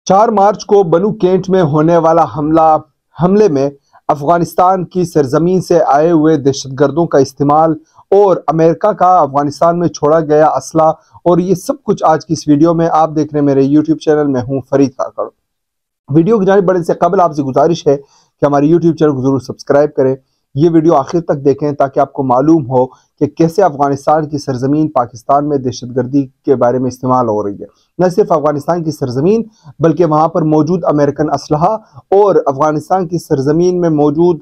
4 मार्च को बनू कैंट में होने वाला हमले में अफगानिस्तान की सरजमीन से आए हुए दहशतगर्दों का इस्तेमाल और अमेरिका का अफगानिस्तान में छोड़ा गया असला और ये सब कुछ आज की इस वीडियो में आप देख रहे हैं मेरे यूट्यूब चैनल में हूं फरीद काकड़। वीडियो की जाने बढ़ने से कबल आपसे गुजारिश है कि हमारे यूट्यूब चैनल को जरूर सब्सक्राइब करें। ये वीडियो आखिर तक देखें ताकि आपको मालूम हो कि कैसे अफगानिस्तान की सरजमीन पाकिस्तान में दहशतगर्दी के बारे में इस्तेमाल हो रही है। न सिर्फ अफगानिस्तान की सरजमीन बल्कि वहां पर मौजूद अमेरिकन असलहा और अफगानिस्तान की सरजमीन में मौजूद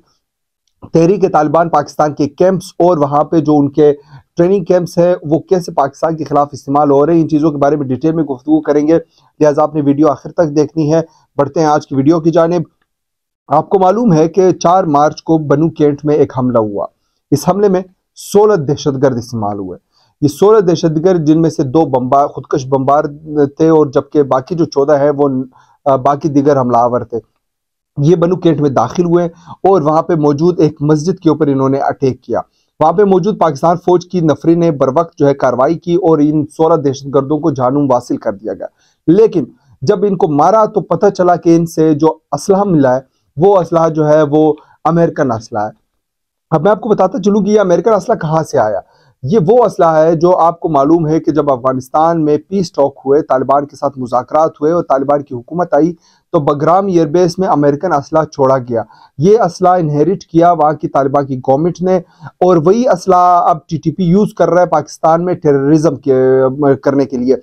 तहरीक तालिबान पाकिस्तान के कैंप्स और वहां पे जो उनके ट्रेनिंग कैंप्स है वो कैसे पाकिस्तान के खिलाफ इस्तेमाल हो रहे हैं, इन चीज़ों के बारे में डिटेल में गुफ्तगू करेंगे। लिहाजा आपने वीडियो आखिर तक देखनी है। बढ़ते हैं आज की वीडियो की जानिब। आपको मालूम है कि 4 मार्च को बनू कैंट में एक हमला हुआ। इस हमले में 16 दहशतगर्द इस्तेमाल हुए। ये 16 दहशतगर्द जिनमें से 2 बम्बार खुदकश बम्बार थे और जबकि बाकी जो 14 है वो बाकी दिगर हमलावर थे। ये बनू कैंट में दाखिल हुए और वहां पे मौजूद एक मस्जिद के ऊपर इन्होंने अटैक किया। वहां पे मौजूद पाकिस्तान फौज की नफरी ने बर वक्त जो है कार्रवाई की और इन 16 दहशतगर्दों को जानूम वासिल कर दिया गया। लेकिन जब इनको मारा तो पता चला कि इनसे जो असलहा मिला है वो असलहा जो है वो अमेरिकन असलहा है। अब मैं आपको बताता चलूँ कि ये अमेरिकन असलहा कहाँ से आया। ये वो असलहा है जो आपको मालूम है कि जब अफगानिस्तान में पीस टॉक हुए, तालिबान के साथ मुज़ाकरात हुए और तालिबान की हुकूमत आई तो बगराम एयरबेस में अमेरिकन असलहा छोड़ा गया। ये असलहा इनहेरिट किया वहाँ की तालिबान की गवर्नमेंट ने और वही असलहा अब टीटीपी यूज़ कर रहा है पाकिस्तान में टेररिज्म करने के लिए।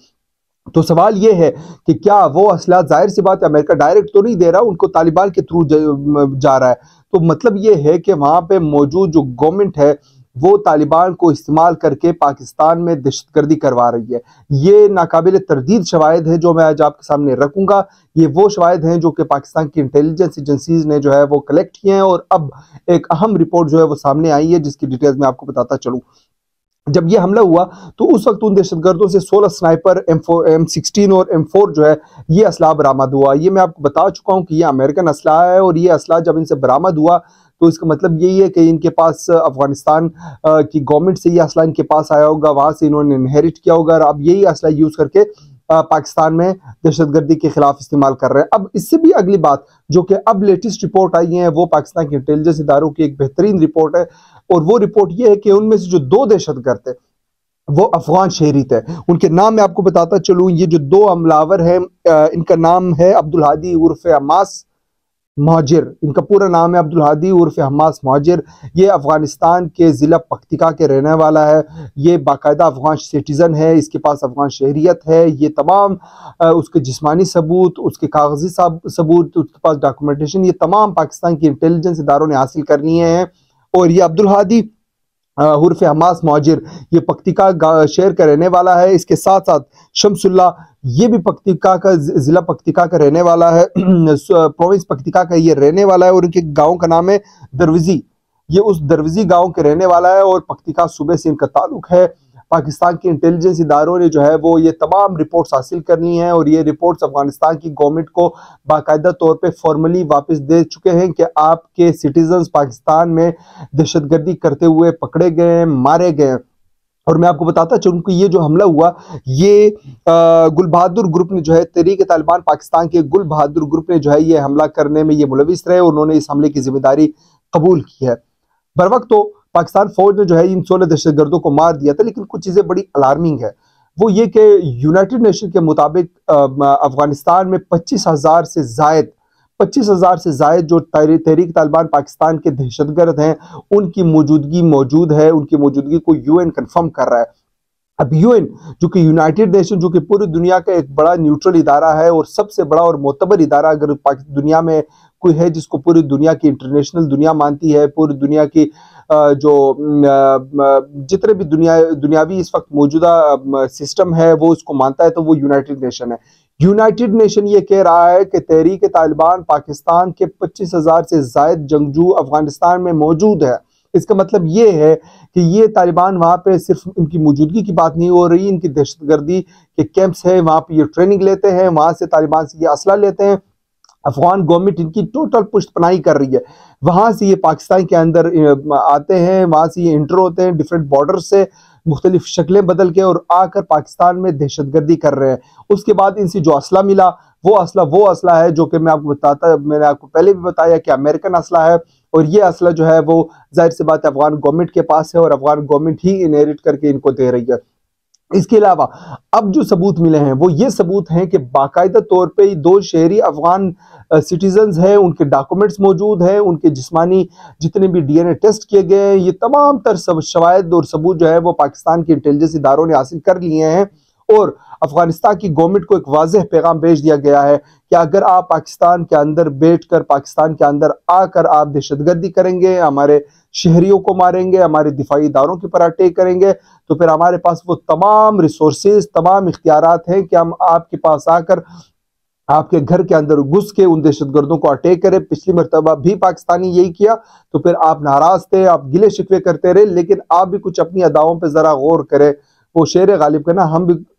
तो सवाल ये है कि क्या वो असला, जाहिर सी बात है अमेरिका डायरेक्ट तो नहीं दे रहा, उनको तालिबान के थ्रू जा रहा है। तो मतलब ये है कि वहां पे मौजूद जो गवर्नमेंट है वो तालिबान को इस्तेमाल करके पाकिस्तान में दहशतगर्दी करवा रही है। ये नाकाबिल तरदीद शवाहिद है जो मैं आज आपके सामने रखूंगा। ये वो शवाहिद हैं जो कि पाकिस्तान की इंटेलिजेंस एजेंसीज ने जो है वो कलेक्ट किए हैं और अब एक अहम रिपोर्ट जो है वो सामने आई है जिसकी डिटेल्स मैं आपको बताता चलूँ। जब ये हमला हुआ तो उस वक्त उन दहशतगर्दों से 16 स्नाइपर M16 और M4 जो है ये असला बरामद हुआ। ये मैं आपको बता चुका हूं कि ये अमेरिकन असला है और ये असला जब इनसे बरामद हुआ तो इसका मतलब यही है कि इनके पास अफगानिस्तान की गवर्नमेंट से ये असला इनके पास आया होगा, वहां से इन्होंने इनहेरिट किया होगा और अब यही असला यूज करके पाकिस्तान में दहशतगर्दी के खिलाफ इस्तेमाल कर रहे हैं। अब इससे भी अगली बात जो कि अब लेटेस्ट रिपोर्ट आई है वो पाकिस्तान के इंटेलिजेंस इदारों की एक बेहतरीन रिपोर्ट है और वो रिपोर्ट ये है कि उनमें से जो 2 दहशतगर्द थे वो अफगान शहरी थे। उनके नाम मैं आपको बताता चलूं। ये जो 2 हमलावर हैं इनका नाम है अब्दुल हादी उर्फ हमास महाजिर। इनका पूरा नाम है अब्दुल हादी उर्फ हमास महाजिर। ये अफगानिस्तान के ज़िला पख्तिका के रहने वाला है। ये बाकायदा अफगान सिटीज़न है, इसके पास अफगान शहरियत है। ये तमाम उसके जिस्मानी सबूत, उसके कागजी सबूत, उसके पास डॉक्यूमेंटेशन, ये तमाम पाकिस्तान की इंटेलिजेंस इदारों ने हासिल कर लिए हैं। और ये अब्दुल हादी उर्फ हमास महाजिर ये पख्तिका शहर का रहने वाला है। इसके साथ साथ शमसुल्ला ये भी पख्तिका का जिला पख्तिका का रहने वाला है, प्रोविंस पख्तिका का ये रहने वाला है और उनके गांव का नाम है दरविजी। ये उस दरविजी गांव के रहने वाला है और पख्तिका सूबे से इनका ताल्लुक है। पाकिस्तान के इंटेलिजेंस इदारों ने जो है वो ये तमाम रिपोर्ट्स हासिल करनी है और ये रिपोर्ट्स अफगानिस्तान की गवर्नमेंट को बाकायदा तौर पे फॉर्मली वापस दे चुके हैं कि आपके सिटीजन्स पाकिस्तान में दहशतगर्दी करते हुए पकड़े गए, मारे गए। और मैं आपको बताता चलूं कि ये जो हमला हुआ ये गुल बहादुर ग्रुप ने जो है, तहरीक तालिबान पाकिस्तान के गुल बहादुर ग्रुप ने जो है ये हमला करने में ये मुलविस रहे। उन्होंने इस हमले की जिम्मेदारी कबूल की है। बर वक्त तो पाकिस्तान फौज ने जो है इन 16 दहशतगर्दों को मार दिया था, लेकिन कुछ चीजें बड़ी अलार्मिंग है। वो ये कि यूनाइटेड नेशन के मुताबिक अफगानिस्तान में 25,000 से जायद जो तहरीक तालिबान पाकिस्तान के दहशतगर्द हैं उनकी मौजूदगी मौजूद है। उनकी मौजूदगी को यूएन कंफर्म कर रहा है। अब यूएन जो कि यूनाइटेड नेशन जो कि पूरी दुनिया का एक बड़ा न्यूट्रल इदारा है और सबसे बड़ा और मोतबर इदारा अगर दुनिया में कोई है जिसको पूरी दुनिया की इंटरनेशनल दुनिया मानती है, पूरी दुनिया की जो जितने भी दुनियावी इस वक्त मौजूदा सिस्टम है वो उसको मानता है तो वो यूनाइटेड नेशन है। यूनाइटेड नेशन ये कह रहा है कि तहरीक तालिबान पाकिस्तान के 25,000 से जायद जंगजू अफगानिस्तान में मौजूद है। इसका मतलब ये है कि ये तालिबान वहां पे सिर्फ इनकी मौजूदगी की बात नहीं हो रही, इनकी दहशतगर्दी के कैंप्स है, वहां पे ये ट्रेनिंग लेते हैं, वहां से तालिबान से ये असला लेते हैं। अफगान गवर्नमेंट इनकी टोटल पुष्टपनाही कर रही है। वहां से ये पाकिस्तान के अंदर आते हैं, वहां से ये इंटर होते हैं डिफरेंट बॉर्डर से मुख्तलिफ शक्लें बदल के और आकर पाकिस्तान में दहशतगर्दी कर रहे हैं। उसके बाद इनसे जो असला मिला वो असला है जो कि मैंने आपको पहले भी बताया कि अमेरिकन असला है, और ये असला जो है वो जाहिर सी बात है अफगान गवर्नमेंट के पास है और अफगान गवर्नमेंट ही इनहेरिट करके इनको दे रही है। इसके अलावा अब जो सबूत मिले हैं वो ये सबूत हैं कि बाकायदा तौर पे 2 शहरी अफगान सिटीजन्स हैं, उनके डॉक्यूमेंट्स मौजूद हैं, उनके जिस्मानी जितने भी डीएनए टेस्ट किए गए हैं, ये तमाम तर शवाहिद और सबूत जो है वो पाकिस्तान के इंटेलिजेंस इदारों ने हासिल कर लिए हैं। और अफगानिस्तान की गवर्नमेंट को एक वाज़ेह पैगाम भेज दिया गया है कि अगर आप पाकिस्तान के अंदर बैठकर, पाकिस्तान के अंदर आकर आप दहशतगर्दी करेंगे, हमारे शहरियों को मारेंगे, हमारे दिफाई इदारों के ऊपर अटैक करेंगे, तो फिर हमारे पास वो तमाम रिसोर्सेज, तमाम इख्तियारात हैं कि हम आपके पास आकर आपके घर के अंदर घुस के उन दहशतगर्दों को अटैक करे। पिछली मरतबा भी पाकिस्तानी यही किया, तो फिर आप नाराज थे, आप गिले शिकवे करते रहे, लेकिन आप भी कुछ अपनी अदाओं पे जरा गौर करें। वो शेर गालिब का ना,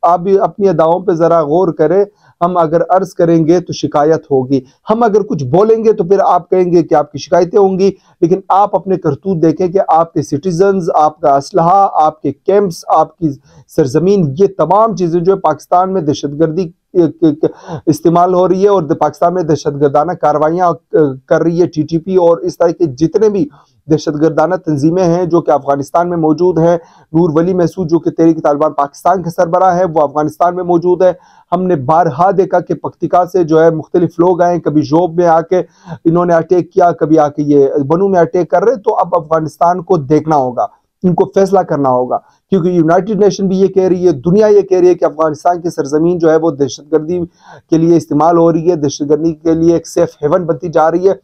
आप भी अपनी अदाओं पे जरा गौर करें। हम अगर अर्ज करेंगे तो शिकायत होगी, हम अगर कुछ बोलेंगे तो फिर आप कहेंगे कि आपकी शिकायतें होंगी, लेकिन आप अपने करतूत देखें कि आपके सिटीजन्स, आपका असलहा, आपके कैंप्स, आपकी सरजमीन, ये तमाम चीजें जो है पाकिस्तान में दहशतगर्दी इस्तेमाल हो रही है और पाकिस्तान में दहशतगर्दाना कार्रवाइयां कर रही है टीटीपी और इस तरह के जितने भी दहशतगर्दाना तंजीमें हैं जो कि अफगानिस्तान में मौजूद हैं। नूर वली महसूद जो कि तहरीक तालिबान पाकिस्तान के सरबराह है, वो अफगानिस्तान में मौजूद है। हमने बारहा देखा कि पख्तिका से जो है मुख्तलिफ लोग आए, कभी जोब में आके इन्होंने अटैक किया, कभी आके ये बनू में अटैक कर रहे। तो अब अफगानिस्तान को देखना होगा, इनको फैसला करना होगा, क्योंकि यूनाइटेड नेशन भी ये कह रही है, दुनिया ये कह रही है कि अफगानिस्तान की सरजमीन जो है वो दहशतगर्दी के लिए इस्तेमाल हो रही है, दहशतगर्दी के लिए एक सेफ हेवन बनती जा रही है।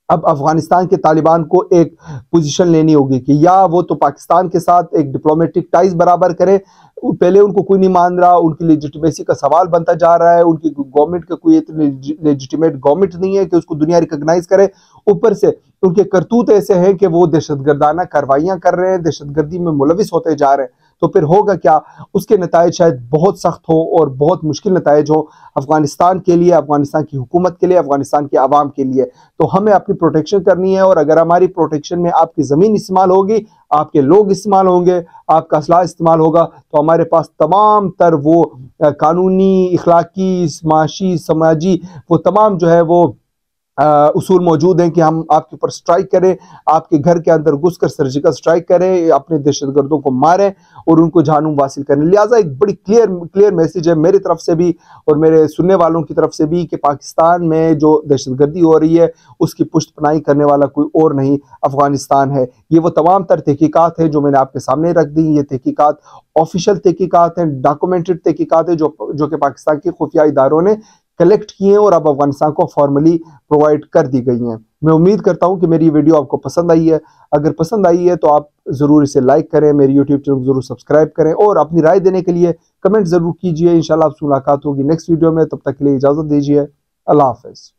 अब अफगानिस्तान के तालिबान को एक पोजीशन लेनी होगी कि या वो तो पाकिस्तान के साथ एक डिप्लोमेटिक टाइज बराबर करे, पहले उनको कोई नहीं मान रहा, उनकी लेजिटिमेसी का सवाल बनता जा रहा है, उनकी गवर्नमेंट का कोई इतनी लेजिटिमेट गवर्नमेंट नहीं है कि उसको दुनिया रिकॉग्नाइज करे। ऊपर से उनके करतूत ऐसे हैं कि वो दहशतगर्दाना कार्रवाइयां कर रहे हैं, दहशतगर्दी में मुलविस होते जा रहे हैं। तो फिर होगा क्या, उसके नतायज शायद बहुत सख्त हो और बहुत मुश्किल नतायज हो अफगानिस्तान के लिए, अफगानिस्तान की हुकूमत के लिए, अफगानिस्तान के आवाम के लिए। तो हमें अपनी प्रोटेक्शन करनी है, और अगर हमारी प्रोटेक्शन में आपकी ज़मीन इस्तेमाल होगी, आपके लोग इस्तेमाल होंगे, आपका असलाह इस्तेमाल होगा, तो हमारे पास तमाम तर वो कानूनी, इखलाकी, माशी, समाजी वो तमाम जो है वो उसूल मौजूद हैं कि हम आपके ऊपर स्ट्राइक करें, आपके घर के अंदर घुसकर सर्जिकल स्ट्राइक करें, अपने दहशतगर्दों को मारें और उनको जानूम हासिल करें। लिहाजा एक बड़ी क्लियर मैसेज है मेरी तरफ से भी और मेरे सुनने वालों की तरफ से भी कि पाकिस्तान में जो दहशतगर्दी हो रही है उसकी पुष्टपनाही करने वाला कोई और नहीं, अफगानिस्तान है। ये वो तमाम तर तहकीकात है जो मैंने आपके सामने रख दी। ये तहकीकात ऑफिशियल तहकीकात हैं, डॉक्यूमेंटेड तहकीकात है जो कि पाकिस्तान के खुफिया इदारों ने कलेक्ट किए हैं और अब अफगानिस्तान को फॉर्मली प्रोवाइड कर दी गई हैं। मैं उम्मीद करता हूं कि मेरी वीडियो आपको पसंद आई है। अगर पसंद आई है तो आप ज़रूर इसे लाइक करें, मेरे यूट्यूब चैनल को ज़रूर सब्सक्राइब करें और अपनी राय देने के लिए कमेंट ज़रूर कीजिए। इंशाल्लाह आपसे मुलाकात होगी नेक्स्ट वीडियो में, तब तक के लिए इजाज़त दीजिए। अल्लाह हाफ़िज़।